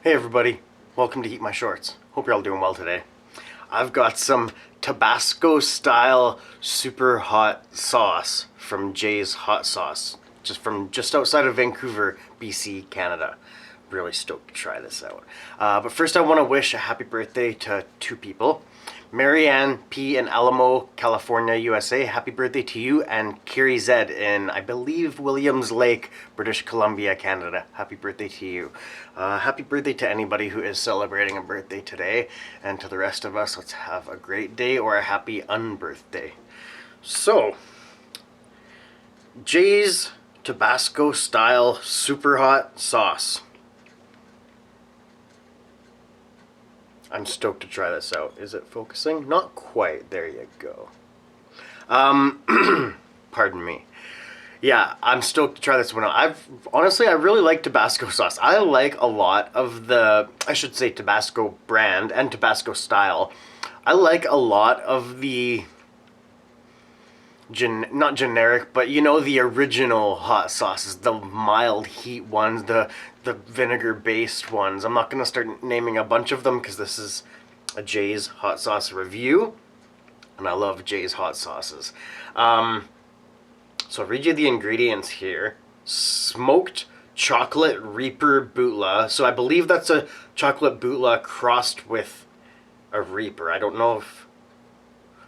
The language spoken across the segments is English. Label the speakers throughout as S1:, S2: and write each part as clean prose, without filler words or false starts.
S1: Hey everybody, welcome to Heat My Shorts. Hope you're all doing well today. I've got some Tobassco-style super hot sauce from Jay's Hot Sauce, just outside of Vancouver, BC, Canada. Really stoked to try this out. But first I want to wish a happy birthday to two people. Marianne P. in Alamo, California, USA. Happy birthday to you. And Carrie Z. in, I believe, Williams Lake, British Columbia, Canada. Happy birthday to you. Happy birthday to anybody who is celebrating a birthday today. And to the rest of us, let's have a great day or a happy unbirthday. So, Jay's Tobassco-style super hot sauce. I'm stoked to try this out. Is it focusing? Not quite. There you go. Pardon me. Yeah, I'm stoked to try this one out. Honestly, I really like Tabasco sauce. I like a lot of the, I should say Tabasco brand and Tabasco style. I like a lot of the not generic, but you know, the original hot sauces, the mild heat ones, the vinegar based ones. I'm not gonna start naming a bunch of them because this is a Jay's hot sauce review, and I love Jay's hot sauces. So I'll read you the ingredients here. Smoked chocolate Reaper Bhutlah. So I believe that's a chocolate Bhutlah crossed with a Reaper. I don't know if...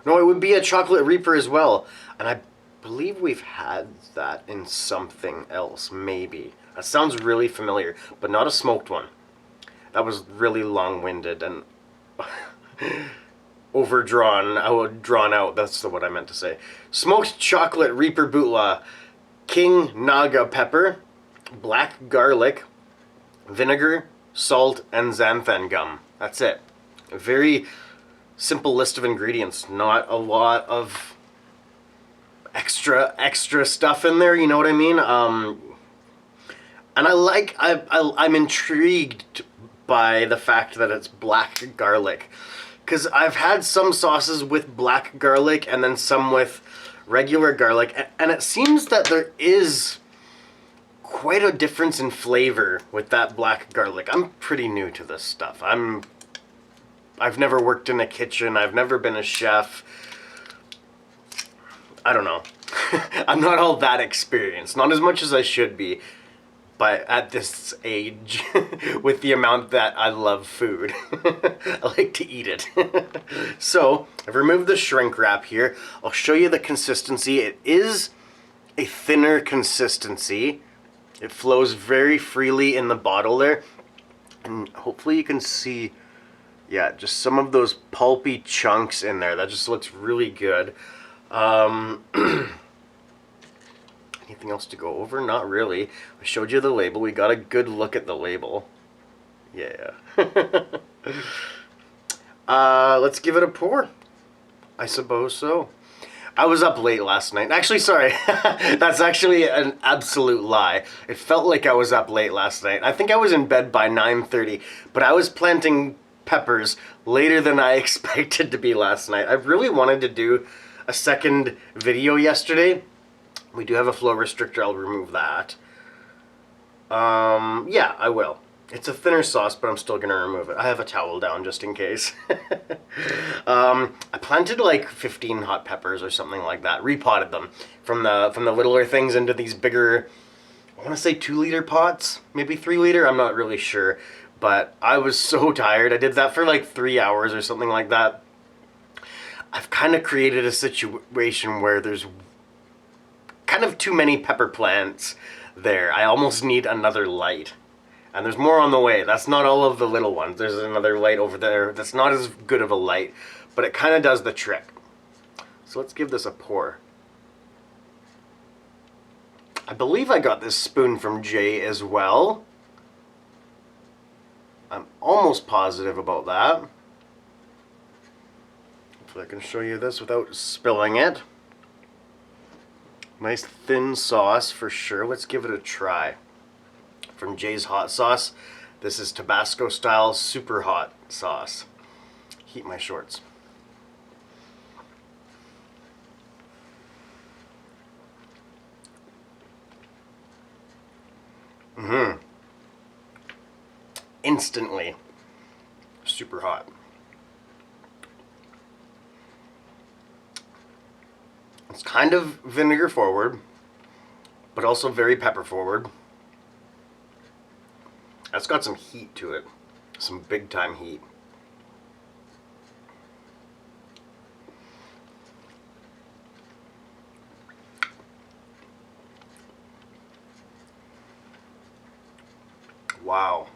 S1: No, it would be a chocolate Reaper as well. And I believe we've had that in something else, maybe. That sounds really familiar, but not a smoked one. That was really long-winded and drawn out. That's what I meant to say. Smoked chocolate Reaper Bhutlah, King Naga pepper, black garlic, vinegar, salt, and xanthan gum. That's it. A very simple list of ingredients. Not a lot of extra stuff in there, you know what I mean? And I'm intrigued by the fact that it's black garlic, because I've had some sauces with black garlic and then some with regular garlic, and it seems that there is quite a difference in flavor with that black garlic. I'm pretty new to this stuff. I've never worked in a kitchen. I've never been a chef. I don't know. I'm not all that experienced. Not as much as I should be. But at this age, with the amount that I love food, I like to eat it. So, I've removed the shrink wrap here. I'll show you the consistency. It is a thinner consistency. It flows very freely in the bottle there. And hopefully you can see... Yeah, just some of those pulpy chunks in there. That just looks really good. Anything else to go over? Not really. I showed you the label. We got a good look at the label. Yeah. Let's give it a pour. I suppose so. I was up late last night. Actually, sorry. That's actually an absolute lie. It felt like I was up late last night. I think I was in bed by 9:30, but I was planting peppers later than I expected to be last night. I really wanted to do a second video yesterday. We do have a flow restrictor. I'll remove that. Yeah, I will. It's a thinner sauce, but I'm still gonna remove it. I have a towel down just in case. I planted like 15 hot peppers or something like that. Repotted them from the littler things into these bigger, I want to say 2-liter pots, maybe 3-liter. I'm not really sure. But I was so tired. I did that for like 3 hours or something like that. I've kind of created a situation where there's kind of too many pepper plants there. I almost need another light. And there's more on the way. That's not all of the little ones. There's another light over there that's not as good of a light, but it kind of does the trick. So let's give this a pour. I believe I got this spoon from Jay as well. I'm almost positive about that. Hopefully I can show you this without spilling it. Nice thin sauce for sure. Let's give it a try. From Jay's Hot Sauce. This is Tobassco-style super hot sauce. Heat my shorts. instantly super hot. It's kind of vinegar forward, but also very pepper forward. It's got some heat to it, some big time heat. Wow.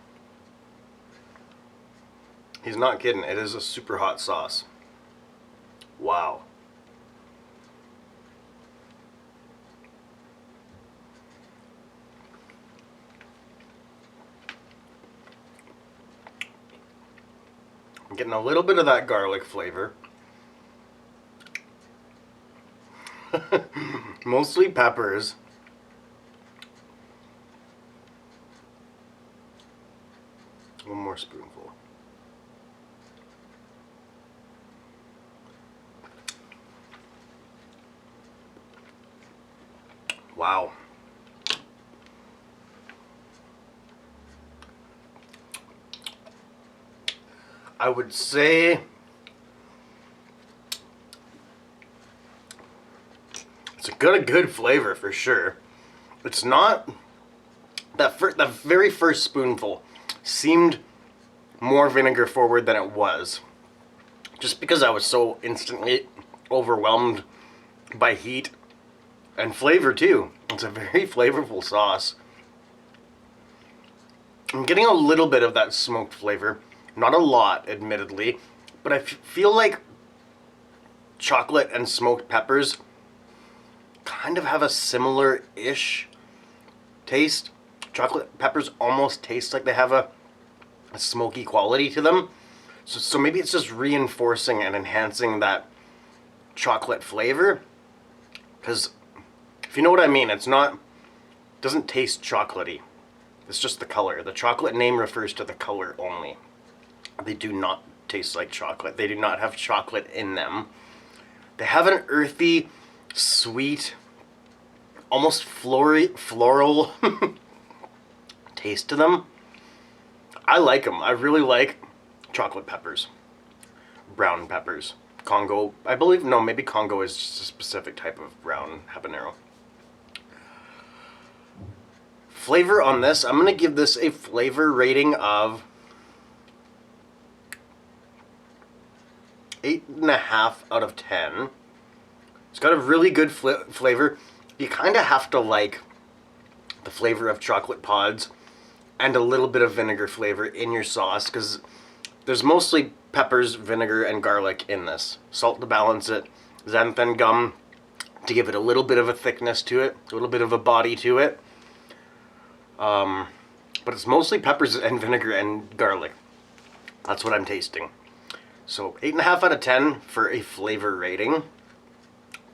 S1: He's not kidding. It is a super hot sauce. Wow. I'm getting a little bit of that garlic flavor. Mostly peppers. One more spoonful. Wow. I would say it's got a good flavor for sure. It's not that very first spoonful seemed more vinegar forward than it was, just because I was so instantly overwhelmed by heat and flavor too. It's a very flavorful sauce. I'm getting a little bit of that smoked flavor, not a lot admittedly, but I feel like chocolate and smoked peppers kind of have a similar-ish taste. Chocolate peppers almost taste like they have a smoky quality to them. So maybe it's just reinforcing and enhancing that chocolate flavor. Because if you know what I mean, doesn't taste chocolatey. It's just the color. The chocolate name refers to the color only. They do not taste like chocolate. They do not have chocolate in them. They have an earthy, sweet, almost floral taste to them. I like them. I really like chocolate peppers. Brown peppers. Congo, I believe, no, maybe Congo is just a specific type of brown habanero. Flavor on this, I'm going to give this a flavor rating of 8.5 out of 10. It's got a really good flavor. You kind of have to like the flavor of chocolate pods and a little bit of vinegar flavor in your sauce, because there's mostly peppers, vinegar, and garlic in this. Salt to balance it, xanthan gum to give it a little bit of a thickness to it, a little bit of a body to it. But it's mostly peppers and vinegar and garlic. That's what I'm tasting. So 8.5 out of 10 for a flavor rating.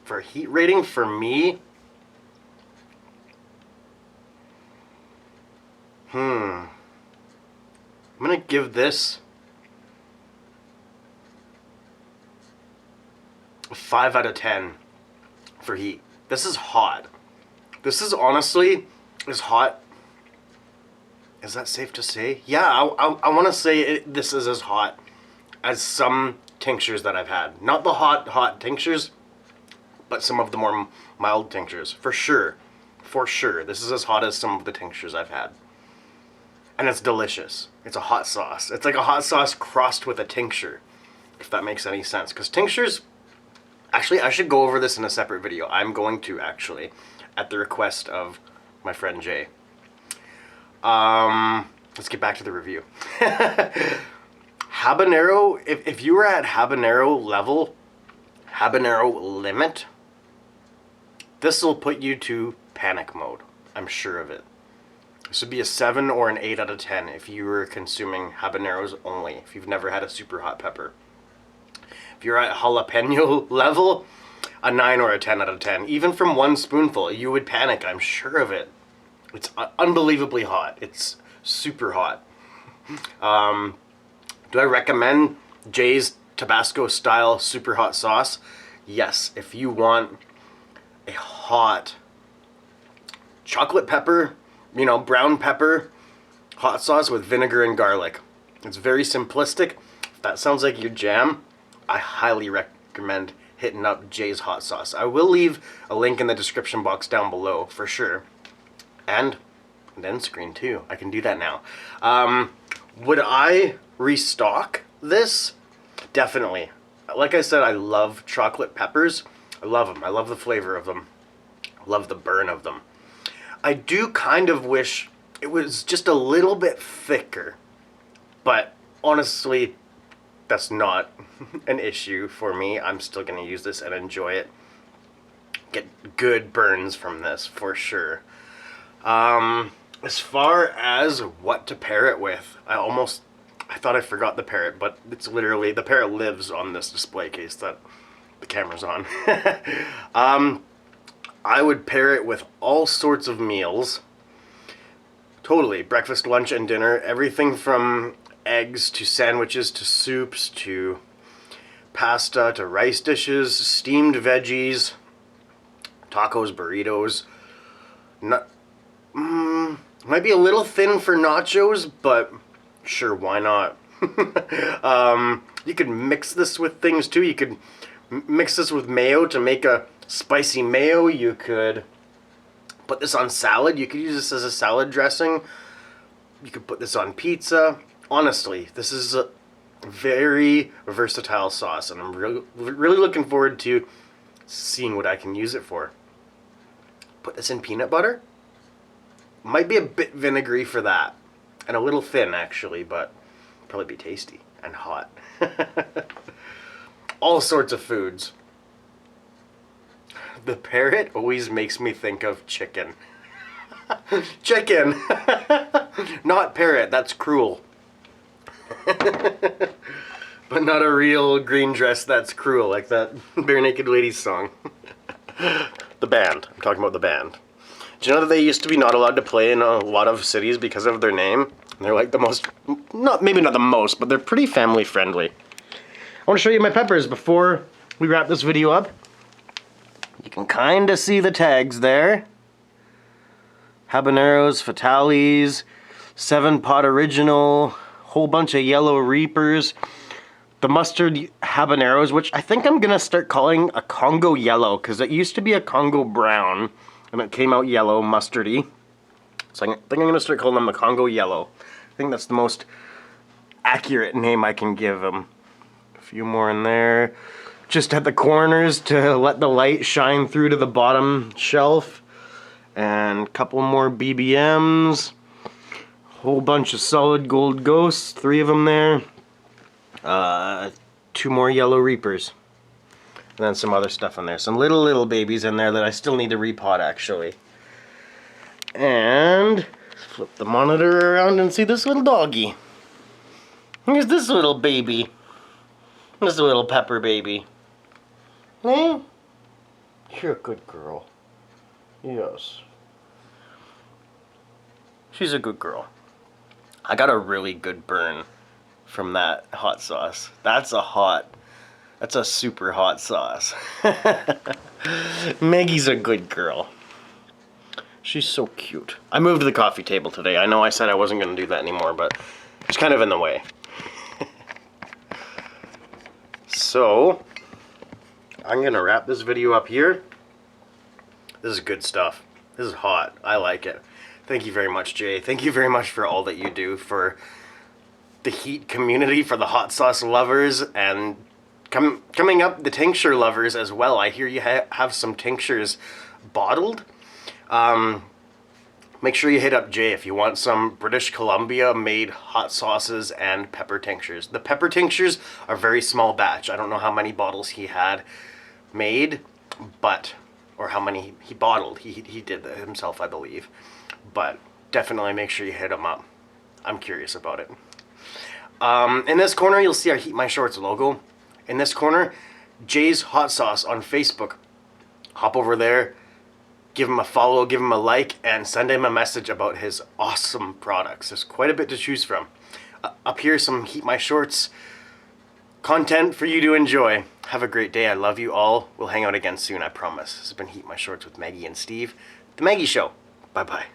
S1: For a heat rating, for me, I'm gonna give this a 5 out of 10 for heat. This is hot. This is honestly as hot. Is that safe to say? Yeah, I want to say this is as hot as some tinctures that I've had. Not the hot tinctures, but some of the more mild tinctures. For sure. For sure. This is as hot as some of the tinctures I've had. And it's delicious. It's a hot sauce. It's like a hot sauce crossed with a tincture, if that makes any sense. Because tinctures, actually, I should go over this in a separate video. I'm going to, actually, at the request of my friend Jay. Let's get back to the review. Habanero, if you were at habanero level, habanero limit, this will put you to panic mode. I'm sure of it. This would be a 7 or an 8 out of 10 if you were consuming habaneros only, if you've never had a super hot pepper. If you're at jalapeno level, a 9 or a 10 out of 10. Even from one spoonful, you would panic, I'm sure of it. It's unbelievably hot. It's super hot. Do I recommend Jay's Tobassco-style super hot sauce? Yes, if you want a hot chocolate pepper, brown pepper, hot sauce with vinegar and garlic. It's very simplistic. If that sounds like your jam, I highly recommend hitting up Jay's hot sauce. I will leave a link in the description box down below for sure. And end screen too. I can do that now. Would I restock this? Definitely. Like I said, I love chocolate peppers. I love them. I love the flavor of them. I love the burn of them. I do kind of wish it was just a little bit thicker. But honestly, that's not an issue for me. I'm still going to use this and enjoy it. Get good burns from this for sure. As far as what to pair it with, I thought I forgot the parrot, but it's literally, the parrot lives on this display case that the camera's on. I would pair it with all sorts of meals. Totally, breakfast, lunch, and dinner. Everything from eggs to sandwiches to soups to pasta to rice dishes, steamed veggies, tacos, burritos. Might be a little thin for nachos, but sure, why not? You could mix this with things too. You could mix this with mayo to make a spicy mayo. You could put this on salad. You could use this as a salad dressing. You could put this on pizza. Honestly, this is a very versatile sauce, and I'm really looking forward to seeing what I can use it for. Put this in peanut butter. Might be a bit vinegary for that, and a little thin actually, but probably be tasty and hot. All sorts of foods. The parrot always makes me think of chicken. Chicken! Not parrot, that's cruel. But not a real green dress that's cruel, like that Bare Naked Ladies song. The band. I'm talking about the band. Do you know that they used to be not allowed to play in a lot of cities because of their name? And they're like the most, maybe not the most, but they're pretty family friendly. I want to show you my peppers before we wrap this video up. You can kind of see the tags there. Habaneros, Fatales, 7-pot original, whole bunch of yellow reapers. The mustard habaneros, which I think I'm going to start calling a Congo yellow, because it used to be a Congo brown, and it came out yellow, mustardy. So I think I'm going to start calling them a Congo yellow. I think that's the most accurate name I can give them. A few more in there. Just at the corners to let the light shine through to the bottom shelf. And a couple more BBMs. Whole bunch of solid gold ghosts, 3 of them there. 2 more yellow reapers. And then some other stuff in there. Some little babies in there that I still need to repot actually. And flip the monitor around and see this little doggy. Here's this little baby. This little pepper baby. Hey? You're a good girl. Yes. She's a good girl. I got a really good burn from that hot sauce. That's a super hot sauce. Maggie's a good girl. She's so cute. I moved the coffee table today. I know I said I wasn't going to do that anymore, but it's kind of in the way. So, I'm going to wrap this video up here. This is good stuff. This is hot. I like it. Thank you very much, Jay. Thank you very much for all that you do for the heat community, for the hot sauce lovers, and coming up, the tincture lovers as well. I hear you have some tinctures bottled. Make sure you hit up Jay if you want some British Columbia made hot sauces and pepper tinctures. The pepper tinctures are very small batch. I don't know how many bottles he had made, but, or how many he bottled. He did that himself, I believe. But definitely make sure you hit him up. I'm curious about it. In this corner, you'll see our HeatMyShorts logo. In this corner, Jay's Hot Sauce on Facebook. Hop over there, give him a follow, give him a like, and send him a message about his awesome products. There's quite a bit to choose from. Up here, some HeatMyShorts content for you to enjoy. Have a great day. I love you all. We'll hang out again soon, I promise. This has been HeatMyShorts with Maggie and Steve. The Maggie Show. Bye-bye.